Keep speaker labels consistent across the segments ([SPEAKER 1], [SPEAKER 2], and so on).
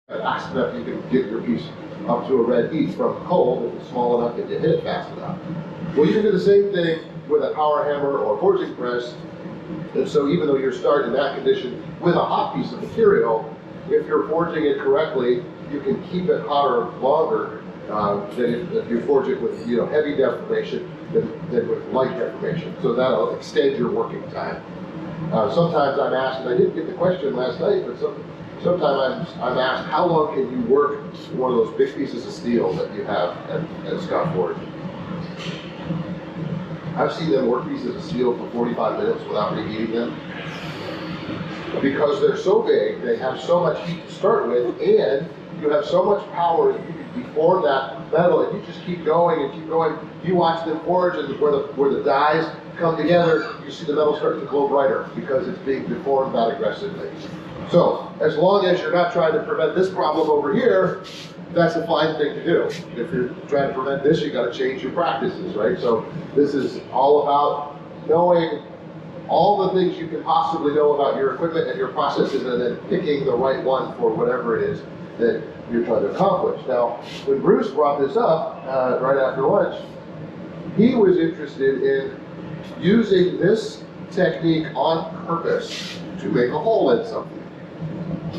[SPEAKER 1] fast enough you can get your piece up to a red heat from cold if it's small enough and you hit it fast enough. Well, you can do the same thing with a power hammer or forging press. And so even though you're starting in that condition with a hot piece of material, if you're forging it correctly, you can keep it hotter longer than if you forge it with heavy deformation than with light deformation. So that'll extend your working time. Sometimes I'm asked, and I didn't get the question last night, but sometimes I'm asked, how long can you work one of those big pieces of steel that you have at Scott Forge? I've seen them work pieces of steel for 45 minutes without reheating them. Because they're so big, they have so much heat to start with, and you have so much power that you can deform that metal. If you just keep going and keep going, you watch them forge, and where the dies come together, you see the metal start to glow brighter because it's being deformed that aggressively. So, as long as you're not trying to prevent this problem over here, that's a fine thing to do. If you're trying to prevent this, you got to change your practices, right? So this is all about knowing all the things you can possibly know about your equipment and your processes, and then picking the right one for whatever it is that you're trying to accomplish. Now, when Bruce brought this up right after lunch, he was interested in using this technique on purpose to make a hole in something.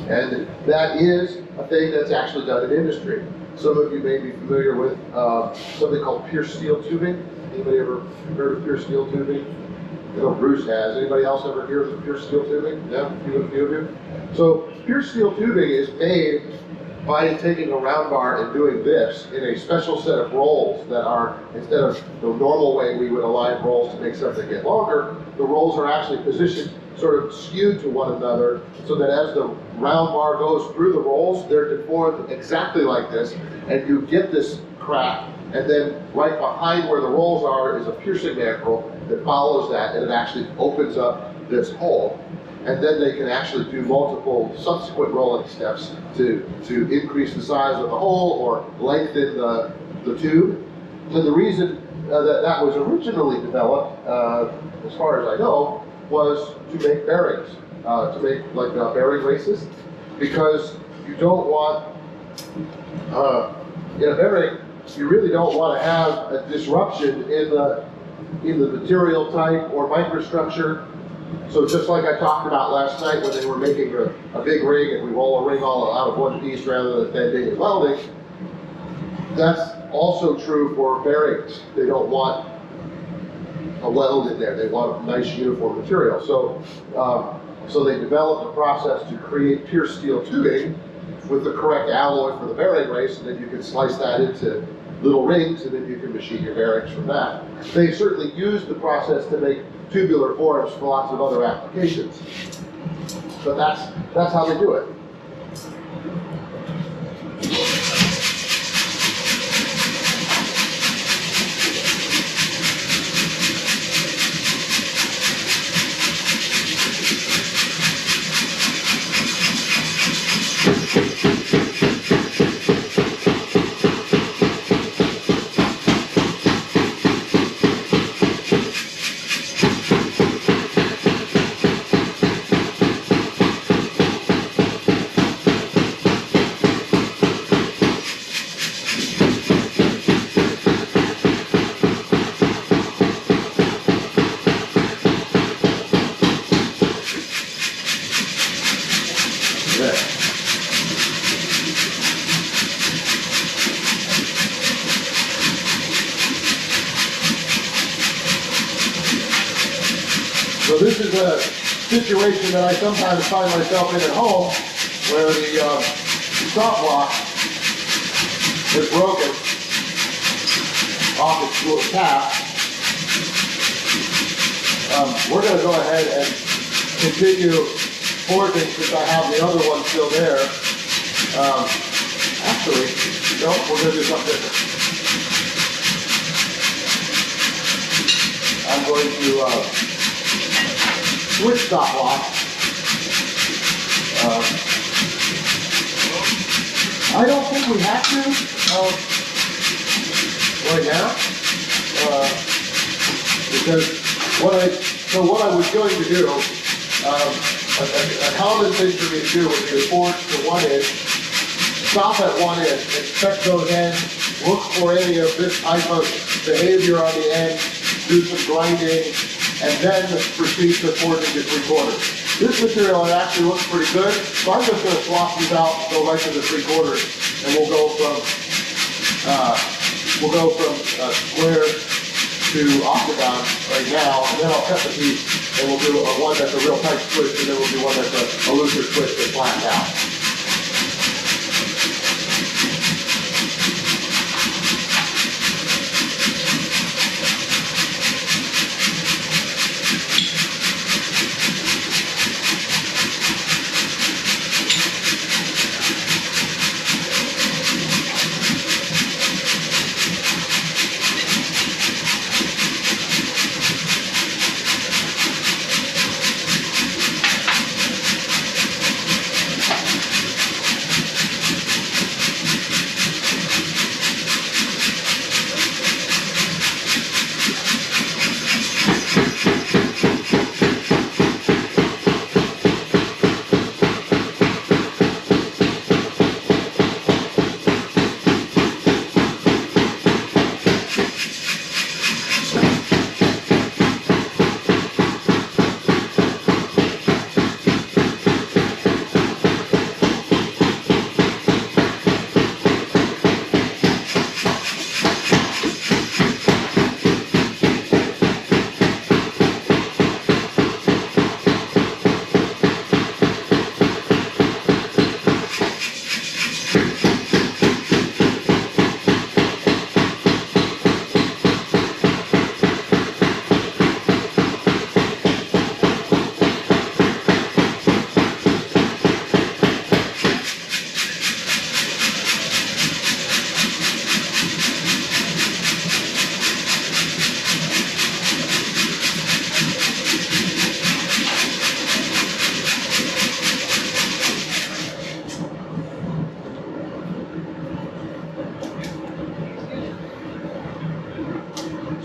[SPEAKER 1] And that is a thing that's actually done in industry. Some of you may be familiar with something called pierced steel tubing. Anybody ever heard of pierced steel tubing? I know Bruce has. Anybody else ever hear of pierced steel tubing? Yeah, a few of you. So pierced steel tubing is made by taking a round bar and doing this in a special set of rolls that are, instead of the normal way we would align rolls to make something get longer, the rolls are actually positioned sort of skewed to one another, so that as the round bar goes through the rolls, they're deformed exactly like this, and you get this crack, and then right behind where the rolls are is a piercing mandrel that follows that, and it actually opens up this hole. And then they can actually do multiple subsequent rolling steps to increase the size of the hole or lengthen the tube. And the reason that was originally developed, as far as I know, was to make bearings, to make like bearing races, because you don't want, in a bearing, you really don't want to have a disruption in the material type or microstructure. So just like I talked about last night when they were making a big ring and we roll a ring all out of one piece rather than bending and welding, that's also true for bearings. They don't want a weld in there. They want a nice uniform material. So they developed a process to create pierced steel tubing with the correct alloy for the bearing race, and then you can slice that into little rings, and then you can machine your bearings from that. They certainly use the process to make tubular forms for lots of other applications. But that's how they do it. So this is a situation that I sometimes find myself in at home, where the stop block is broken off its little cap. We're going to go ahead and continue forging since I have the other one still there. Actually, no, we're going to do something different. I'm going to switch stop block. I don't think we have to right now, because what I was going to do, a common thing for me to do would be to forge to 1 inch stop at one end, inspect those ends, look for any of this type of behavior on the end, do some grinding, and then proceed to forging to 3/4. This material actually looks pretty good, so I'm just going to swap these out, go right to the 3/4, and we'll go from square to octagon right now, and then I'll cut the piece, and we'll do one that's a real tight twist, and then we'll do one that's a looser twist and flatten out.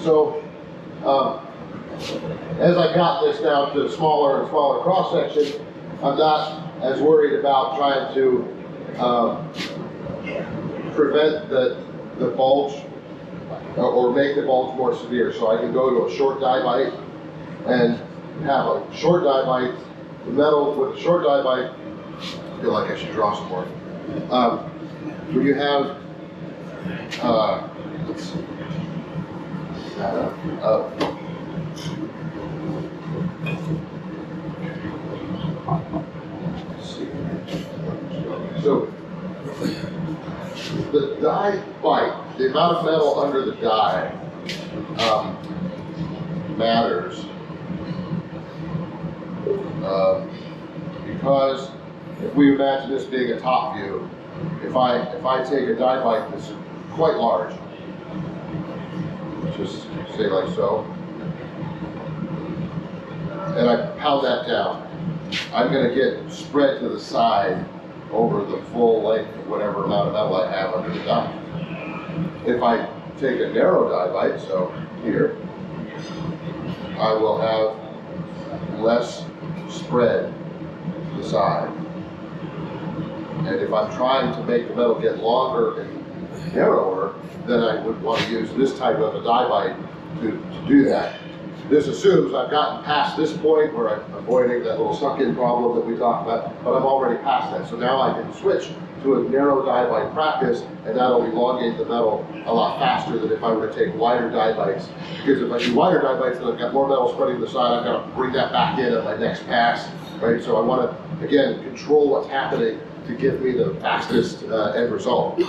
[SPEAKER 1] So, as I got this down to smaller and smaller cross section, I'm not as worried about trying to prevent the bulge or make the bulge more severe. So I can go to a short die bite and have a short die bite, the metal with a short die bite. I feel like I should draw some more. When you have, let's see. So the die bite, the amount of metal under the die matters because if we imagine this being a top view, if I take a die bite that's quite large, just say like so, and I pound that down, I'm going to get spread to the side over the full length of whatever amount of metal I have under the die. If I take a narrow die bite, so here, I will have less spread to the side. And if I'm trying to make the metal get longer and narrower, then I would want to use this type of a die bite to do that. This assumes I've gotten past this point where I'm avoiding that little suck-in problem that we talked about, but I'm already past that. So now I can switch to a narrow die bite practice, and that'll elongate the metal a lot faster than if I were to take wider die bites. Because if I do wider die bites, then I've got more metal spreading to the side, I've got to bring that back in at my next pass, right? So I want to, again, control what's happening to give me the fastest end result.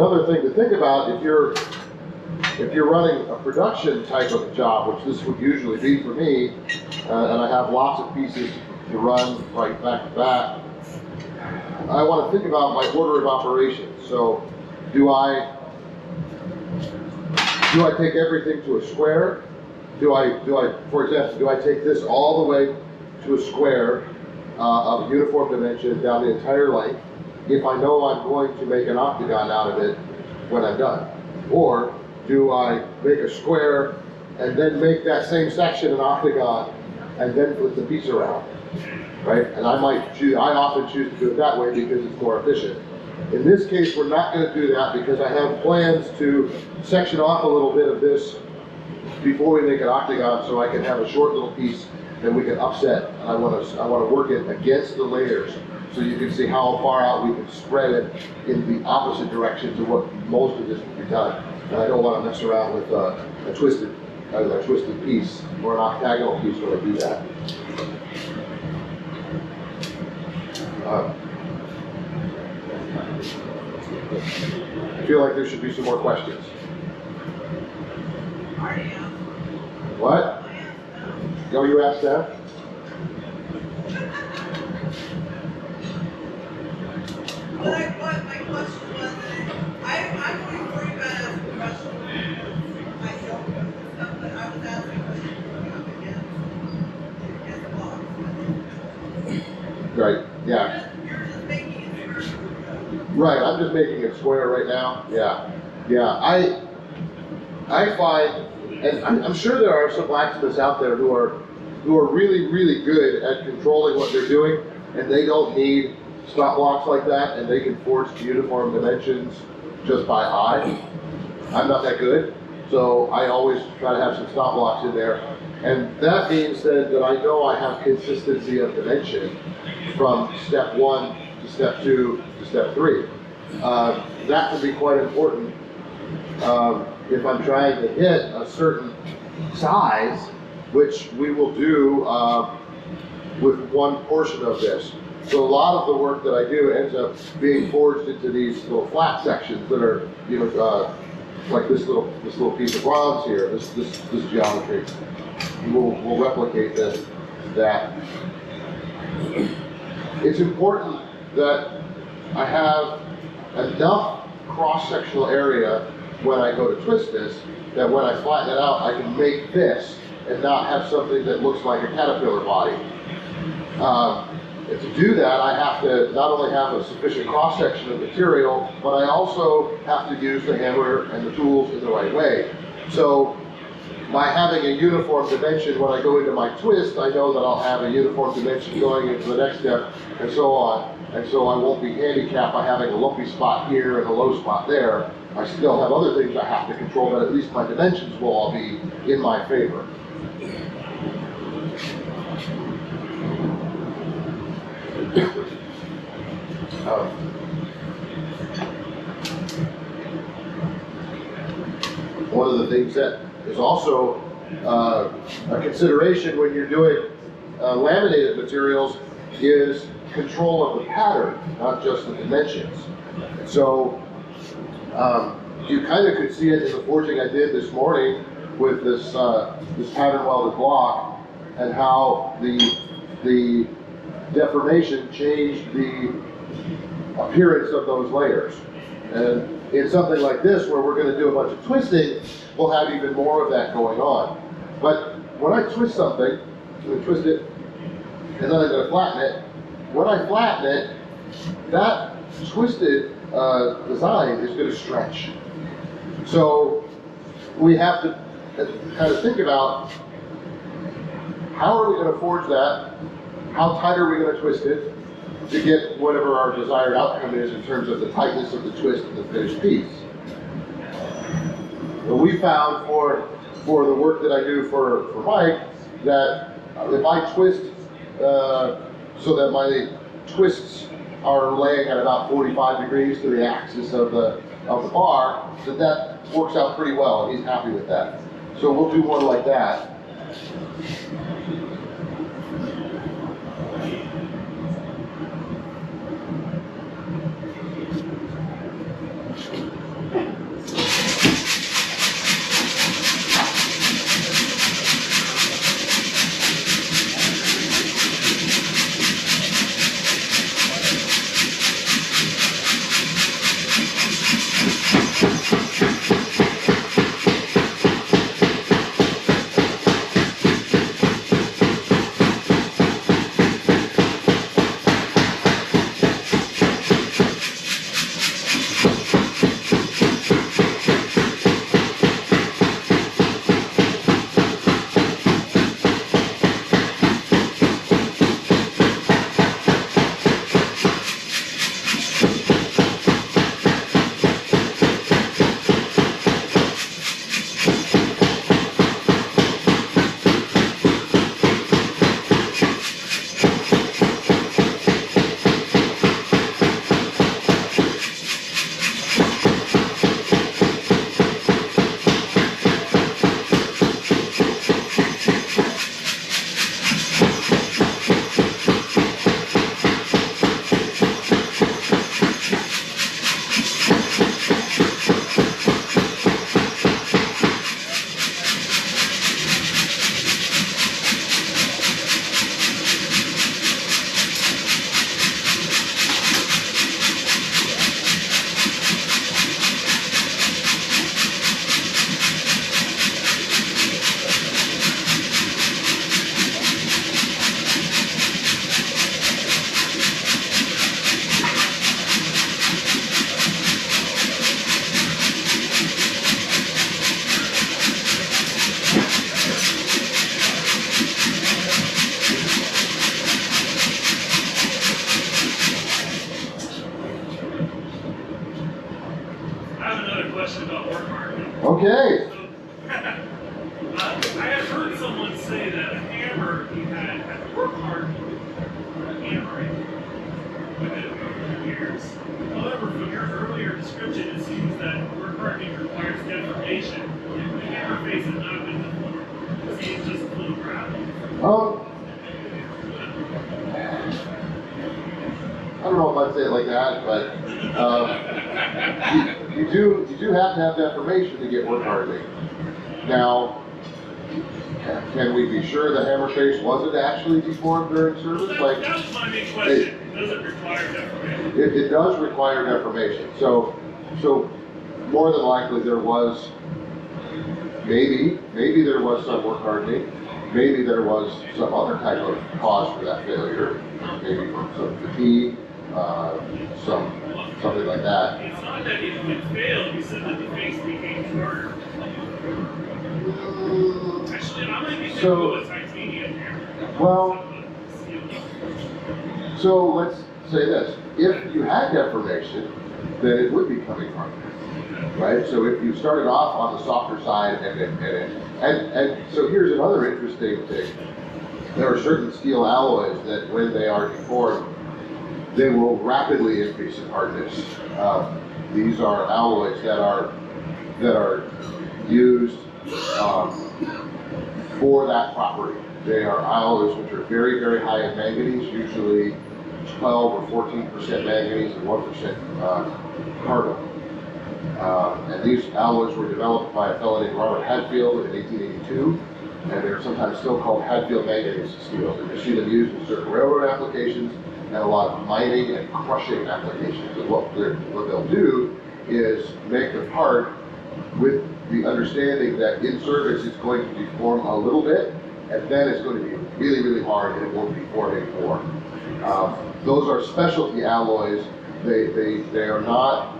[SPEAKER 1] Another thing to think about if you're running a production type of job, which this would usually be for me, and I have lots of pieces to run right back to back, I want to think about my order of operations. So do I take everything to a square? For example, do I take this all the way to a square of uniform dimension down the entire length if I know I'm going to make an octagon out of it when I'm done? Or do I make a square and then make that same section an octagon and then flip the piece around, right? And I often choose to do it that way because it's more efficient. In this case, we're not going to do that because I have plans to section off a little bit of this before we make an octagon so I can have a short little piece that we can upset. And I want to work it against the layers so you can see how far out we can spread it in the opposite direction to what most of this will be done. And I don't want to mess around with a twisted piece or an octagonal piece when I do that. I feel like there should be some more questions. What? Oh, you asked that?
[SPEAKER 2] What my question was, I'm always worried about asking questions. I don't know stuff, but I was asking questions against blocks.
[SPEAKER 1] Right, yeah.
[SPEAKER 2] You're just making it square.
[SPEAKER 1] Right, I'm just making it square right now. Yeah, yeah. I find, and I'm sure there are some blacksmiths out there who are really, really good at controlling what they're doing, and they don't need stop blocks like that, and they can forge uniform dimensions just by eye. I'm not that good, so I always try to have some stop blocks in there, and that means then that I know I have consistency of dimension from step 1 to step 2 to step 3. That can be quite important if I'm trying to hit a certain size, which we will do with one portion of this. So a lot of the work that I do ends up being forged into these little flat sections that are, like this little piece of bronze here, this geometry. We'll replicate that. It's important that I have enough cross-sectional area when I go to twist this, that when I flatten it out, I can make this and not have something that looks like a caterpillar body. And to do that, I have to not only have a sufficient cross-section of material, but I also have to use the hammer and the tools in the right way. So by having a uniform dimension when I go into my twist, I know that I'll have a uniform dimension going into the next step, and so on. And so I won't be handicapped by having a lumpy spot here and a low spot there. I still have other things I have to control, but at least my dimensions will all be in my favor. One of the things that is also a consideration when you're doing laminated materials is control of the pattern, not just the dimensions. So you kind of could see it in the forging I did this morning with this pattern welded block, and how the deformation changed the appearance of those layers. And in something like this, where we're going to do a bunch of twisting, we'll have even more of that going on. But when I twist something, I'm going to twist it, and then I'm going to flatten it. When I flatten it, that twisted design is going to stretch. So we have to kind of think about, how are we going to forge that? How tight are we going to twist it to get whatever our desired outcome is in terms of the tightness of the twist and the finished piece? But we found for the work that I do for Mike, that if I twist so that my twists are laying at about 45 degrees to the axis of the bar, that works out pretty well, and he's happy with that. So we'll do one like that.
[SPEAKER 3] have another question about work hardening.
[SPEAKER 1] Okay.
[SPEAKER 3] I have heard someone say that a hammer he had work hardened hammering within a few years. However, from your earlier description, it seems that work hardening requires deformation. If the hammer face has not been deformed, it seems just a little gravel.
[SPEAKER 1] I don't know if I'd say it like that, but you do have to have deformation to get work hardening. Now, can we be sure the hammer face wasn't actually deformed during service?
[SPEAKER 3] That was my main question. Does it require deformation?
[SPEAKER 1] It does require deformation. So more than likely there was, maybe there was some work hardening. Maybe there was some other type of cause for that failure. Maybe some fatigue, something like that.
[SPEAKER 3] It's not that it failed. You said that the face became harder. Actually, I might be thinking of a titanium hammer.
[SPEAKER 1] Well, so let's say this. If you had deformation, then it would be coming harder, right? So if you started off on the softer side and so here's another interesting thing. There are certain steel alloys that when they are deformed, they will rapidly increase in hardness. These are alloys that are used for that property. They are alloys which are very, very high in manganese, usually 12 or 14% manganese and 1% carbon. And these alloys were developed by a fellow named Robert Hadfield in 1882, and they're sometimes still called Hadfield manganese steels. And you see them used in certain railroad applications and a lot of mining and crushing applications. And what they'll do is make the part with the understanding that in service it's going to deform a little bit, and then it's going to be really, really hard and it won't deform anymore. Those are specialty alloys. They are not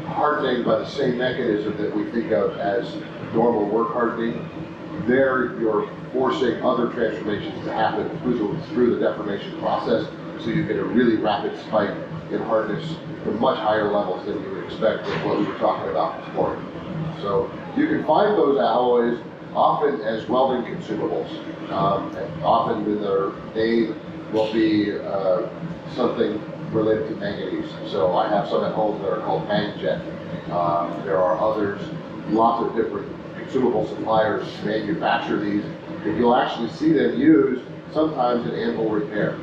[SPEAKER 1] hardening by the same mechanism that we think of as normal work hardening. There you're forcing other transformations to happen through the deformation process, so you get a really rapid spike in hardness to much higher levels than you would expect with what we were talking about this morning. So you can find those alloys often as welding consumables. And often in their name will be something related to manganese. So I have some at home that are called Mangjet. There are others, lots of different consumable suppliers manufacture these. And you'll actually see them used sometimes in anvil repair.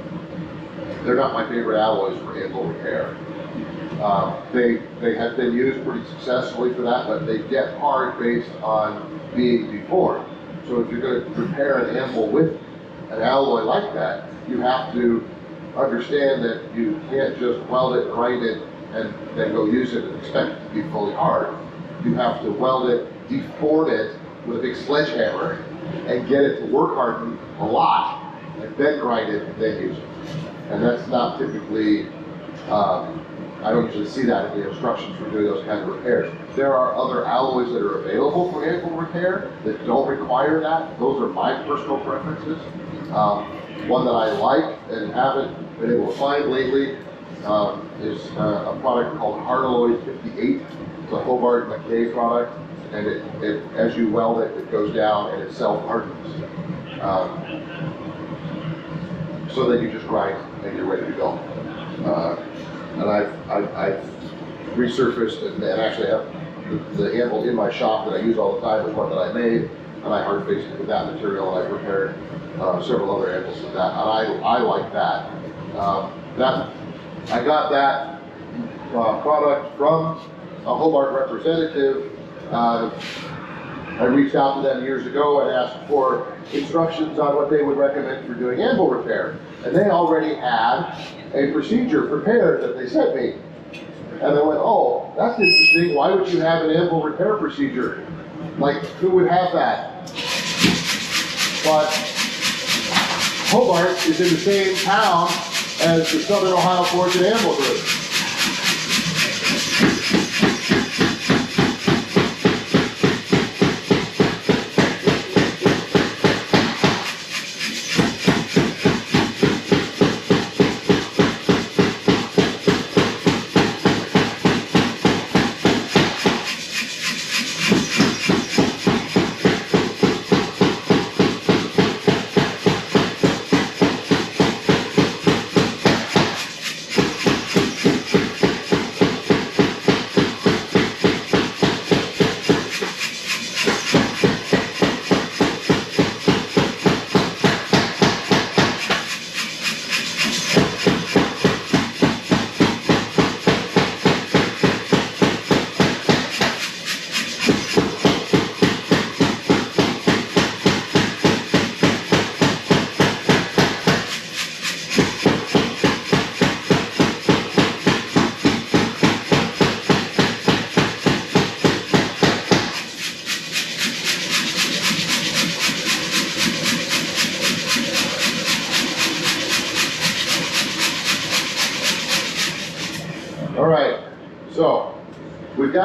[SPEAKER 1] They're not my favorite alloys for anvil repair. They have been used pretty successfully for that, but they get hard based on being deformed. So if you're going to repair an anvil with an alloy like that, you have to understand that you can't just weld it, grind it, and then go use it and expect it to be fully hard. You have to weld it, deform it with a big sledgehammer, and get it to work harden a lot, and then grind it, and then use it. And that's not typically, I don't usually see that in the instructions for doing those kinds of repairs. There are other alloys that are available for anvil repair that don't require that. Those are my personal preferences. One that I like and haven't been able to find lately is a product called Hardalloy 58. It's a Hobart McKay product, and it as you weld it, it goes down and it self-hardens. So then you just grind and you're ready to go. And I've resurfaced and actually have the anvil in my shop that I use all the time is one that I made, and I hard faced it with that material, and I've repaired several other anvils with that, and I like that. I got that product from a Hobart representative. I reached out to them years ago and asked for instructions on what they would recommend for doing anvil repair. And they already had a procedure prepared that they sent me. And they went, oh, that's interesting. Why would you have an anvil repair procedure? Like, who would have that? But Hobart is in the same town as the Southern Ohio Forge and Anvil Group.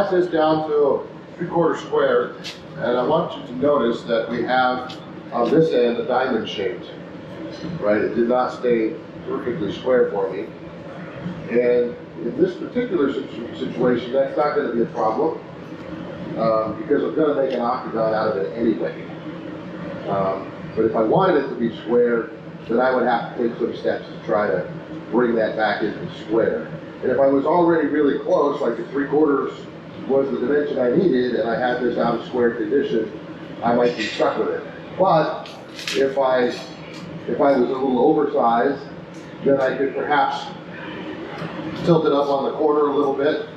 [SPEAKER 1] cut this down to a 3/4 square, and I want you to notice that we have on this end a diamond shaped, right? It did not stay perfectly square for me. And in this particular situation, that's not going to be a problem because I'm going to make an octagon out of it anyway. But if I wanted it to be square, then I would have to take some steps to try to bring that back into square. And if I was already really close, like the 3/4 was the dimension I needed, and I had this out of square condition, I might be stuck with it. But if I was a little oversized, then I could perhaps tilt it up on the corner a little bit,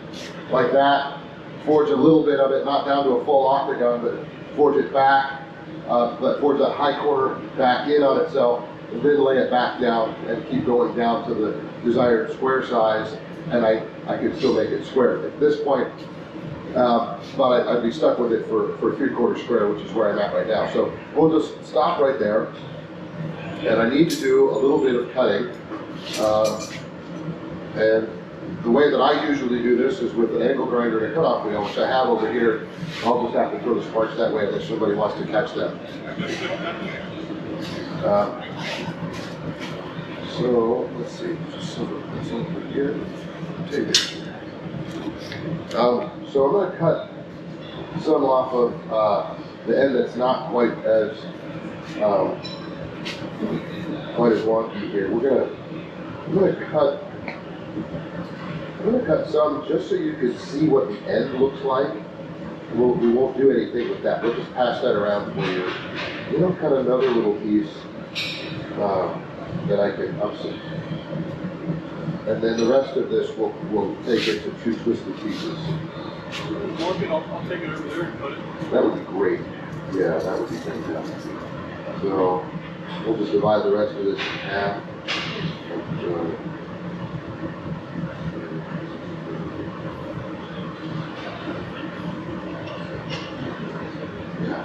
[SPEAKER 1] like that, forge a little bit of it, not down to a full octagon, but forge it back, forge that high corner back in on itself, and then lay it back down and keep going down to the desired square size, and I could still make it square. At this point, but I'd be stuck with it for 3/4 square, which is where I'm at right now. So we'll just stop right there, and I need to do a little bit of cutting. And the way that I usually do this is with an angle grinder and a cutoff wheel, which I have over here. I'll just have to throw the sparks that way unless somebody wants to catch them. So let's see, just this over here. Take it. So I'm going to cut some off of the end that's not quite as wonky here. I'm going to cut some just so you can see what the end looks like. We won't do anything with that. We'll just pass that around for you. You know, kind of another little piece that I can upset. And then the rest of this we'll take into 2 twisted pieces.
[SPEAKER 3] I'll take it over there and cut it.
[SPEAKER 1] That would be great. Yeah, that would be fantastic. So we'll just divide the rest of this in half. Yeah.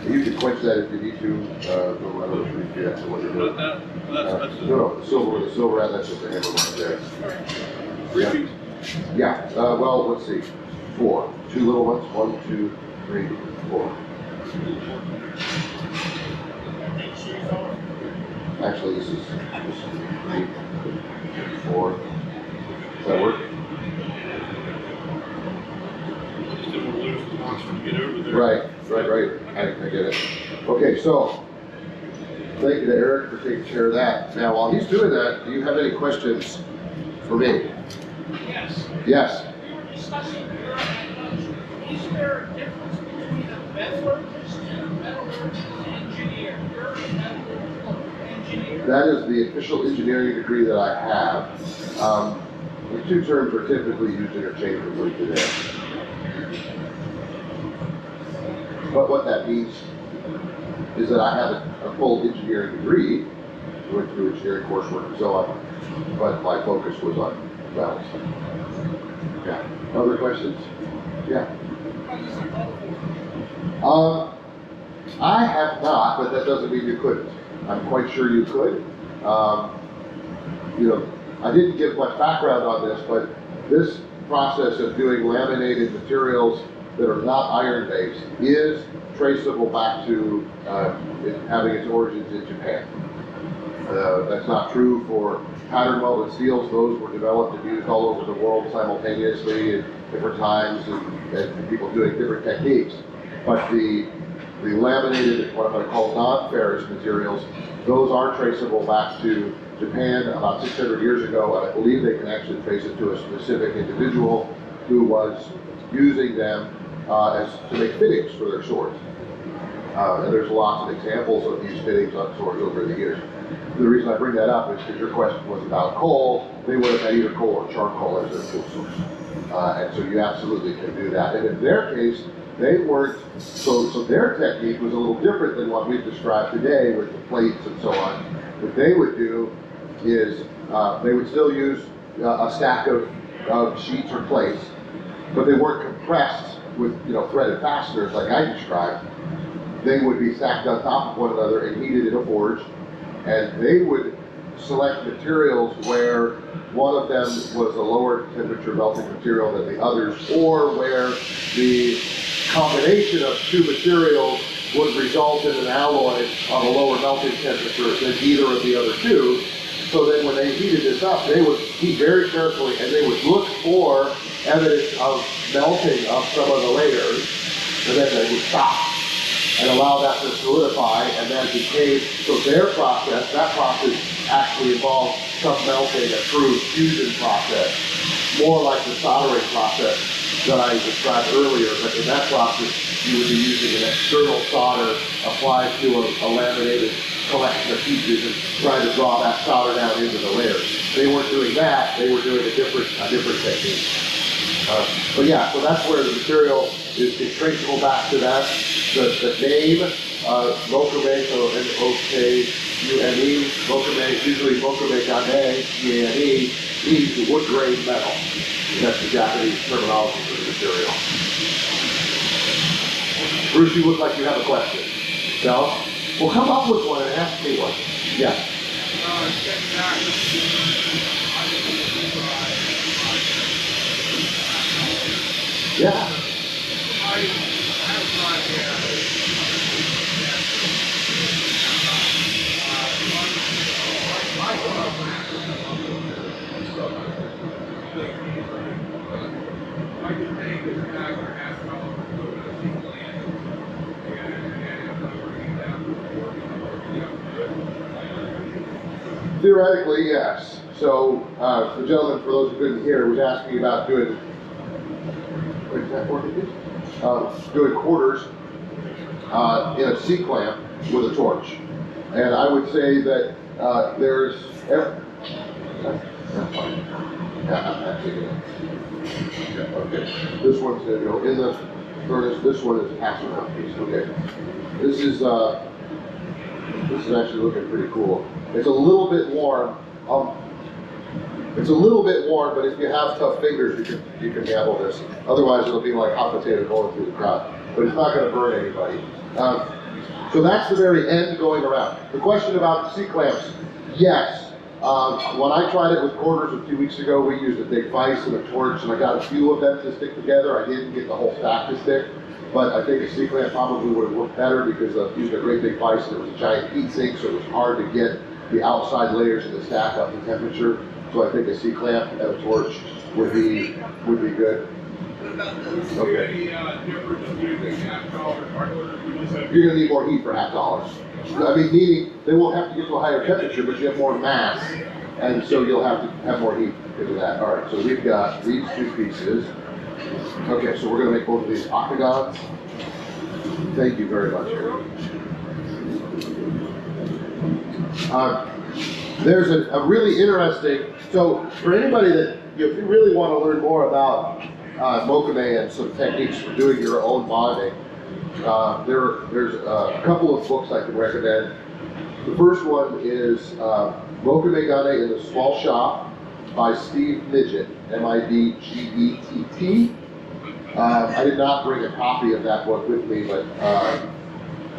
[SPEAKER 1] You can quench that if you need to. I don't know if you have to what you're doing. No, the silver, and that's just a hammer right there.
[SPEAKER 3] Three feet.
[SPEAKER 1] Yeah, well, let's see. 4. 2 little ones. 1, 2, 3, 4. Actually, this is 3, 4. Does that work? Right. I get it. Okay, so thank you to Eric for taking care of that. Now, while he's doing that, do you have any questions for me?
[SPEAKER 4] Yes.
[SPEAKER 1] Yes.
[SPEAKER 4] We were discussing earlier, is there a difference between a metallurgist and a metallurgist engineer? You're a metallurgical engineer.
[SPEAKER 1] That is the official engineering degree that I have. The 2 terms are typically used interchangeably today. But what that means is that I have a full engineering degree, went through engineering coursework and so on, but my focus was on metals. Yeah. Other questions? Yeah. I have not, but that doesn't mean you couldn't. I'm quite sure you could. I didn't give much background on this, but this process of doing laminated materials that are not iron-based is traceable back to it having its origins in Japan. That's not true for pattern welded steels. Those were developed and used all over the world simultaneously at different times and people doing different techniques. But the laminated, what I'm going to call non-ferrous materials, those are traceable back to Japan about 600 years ago, and I believe they can actually trace it to a specific individual who was using them to make fittings for their swords. And there's lots of examples of these fittings on swords over the years. The reason I bring that up is because your question was about coal. They would have had either coal or charcoal as their fuel source. And so you absolutely can do that. And in their case, they weren't, so their technique was a little different than what we've described today with the plates and so on. What they would do is they would still use a stack of sheets or plates, but they weren't compressed with threaded fasteners like I described. They would be stacked on top of one another and heated in a forge, and they would select materials where one of them was a lower temperature melting material than the others, or where the combination of two materials would result in an alloy of a lower melting temperature than either of the other two. So then when they heated this up, they would heat very carefully and they would look for evidence of melting of some of the layers, and then they would stop and allow that to solidify and then decay. So their process, that process actually involves some melting, a true fusion process, more like the soldering process that I described earlier, but in that process you would be using an external solder applied to a laminated collection of pieces and trying to draw that solder down into the layers. They weren't doing that, they were doing a different technique. But yeah, so that's where the material is traceable back to that. The name, Mokame, so M-O-K-U-M-E, Mokame, usually Mokame Gane, G-A-N-E, means wood grain metal. That's the Japanese terminology for the material. Bruce, you look like you have a question. No? Well, come up with one and ask me one. Yeah. Yeah. Theoretically, yes. So the gentleman, for those who couldn't hear, was asking about doing doing quarters in a C-clamp with a torch. And I would say that there's okay. This one's going to go in the furnace. This one is half an ounce piece. Okay. This is actually looking pretty cool. It's a little bit warm. It's a little bit warm, but if you have tough fingers, you can handle this. Otherwise, it'll be like hot potato going through the crowd. But it's not going to burn anybody. So that's the very end going around. The question about C-clamps, yes. When I tried it with quarters a few weeks ago, we used a big vise and a torch, and I got a few of them to stick together. I didn't get the whole stack to stick, but I think a C-clamp probably would have worked better because I used a great big vise and it was a giant heat sink, so it was hard to get the outside layers of the stack up to temperature. So I think a C-clamp and a torch would be good. Okay. You're going to need more heat for $50. I mean, meaning they won't have to get to a higher temperature, but you have more mass, and so you'll have to have more heat because of that. All right, so we've got these two pieces. Okay, so we're going to make both of these octagons. Thank you very much, Harry. There's a really interesting, so for anybody that, if you really want to learn more about Mokame and some techniques for doing your own bonding, there's a couple of books I can recommend. The first one is Mokame Gane in the Small Shop by Steve Midgett, M-I-D-G-E-T-T. I did not bring a copy of that book with me, but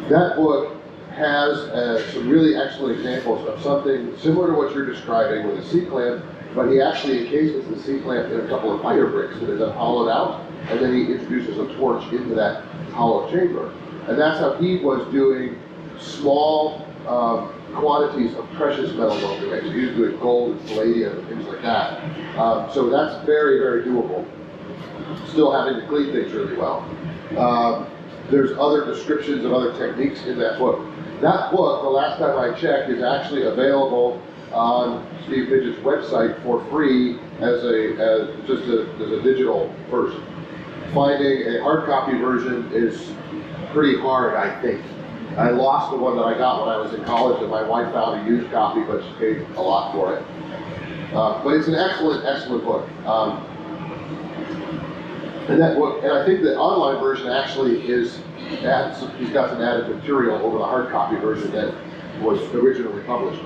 [SPEAKER 1] that book has some really excellent examples of something similar to what you're describing with a C-clamp, but he actually encases the C-clamp in a couple of fire bricks that are then hollowed out, and then he introduces a torch into that hollow chamber. And that's how he was doing small quantities of precious metal Mokame. So he was doing gold and palladium and things like that. So that's very, very doable. Still having to clean things really well. There's other descriptions of other techniques in that book. That book, the last time I checked, is actually available on Steve Midgett's website for free as a digital version. Finding a hard copy version is pretty hard, I think. I lost the one that I got when I was in college, and my wife found a used copy, but she paid a lot for it. But it's an excellent, excellent book. And that book, and I think the online version actually he's got some added material over the hard copy version that was originally published.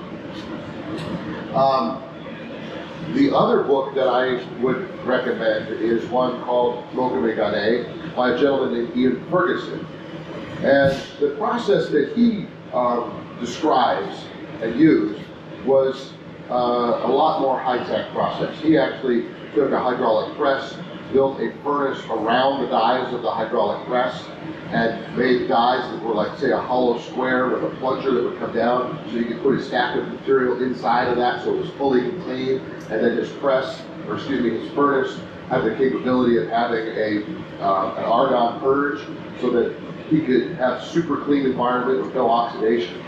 [SPEAKER 1] The other book that I would recommend is one called Mokame Gane by a gentleman named Ian Ferguson. And the process that he describes and used was a lot more high-tech process. He actually took a hydraulic press, built a furnace around the dies of the hydraulic press, and made dies that were like, say, a hollow square with a plunger that would come down, so you could put a stack of material inside of that so it was fully contained, and then his press, or excuse me, his furnace had the capability of having an argon purge so that he could have super clean environment with no oxidation.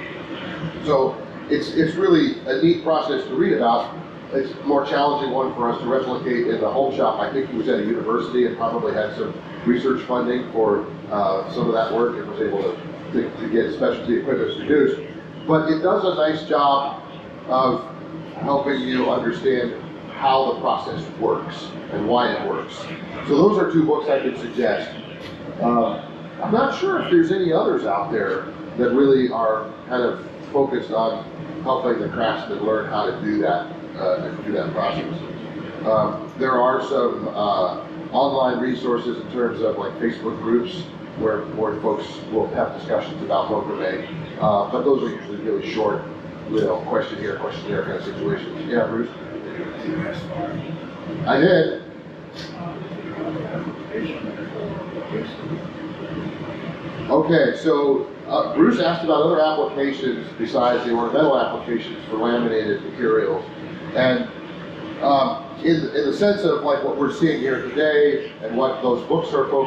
[SPEAKER 1] So it's really a neat process to read about. It's a more challenging one for us to replicate in the home shop. I think he was at a university and probably had some research funding for some of that work and was able to get specialty equipment produced. But it does a nice job of helping you understand how the process works and why it works. So those are two books I could suggest. I'm not sure if there's any others out there that really are kind of focused on helping the craftsman learn how to do that process. There are some online resources in terms of like Facebook groups where folks will have discussions about macrame, but those are usually really short, question here kind of situations. Yeah, Bruce? I did. Okay, so Bruce asked about other applications besides the ornamental applications for laminated materials. And in the sense of like what we're seeing here today and what those books are focused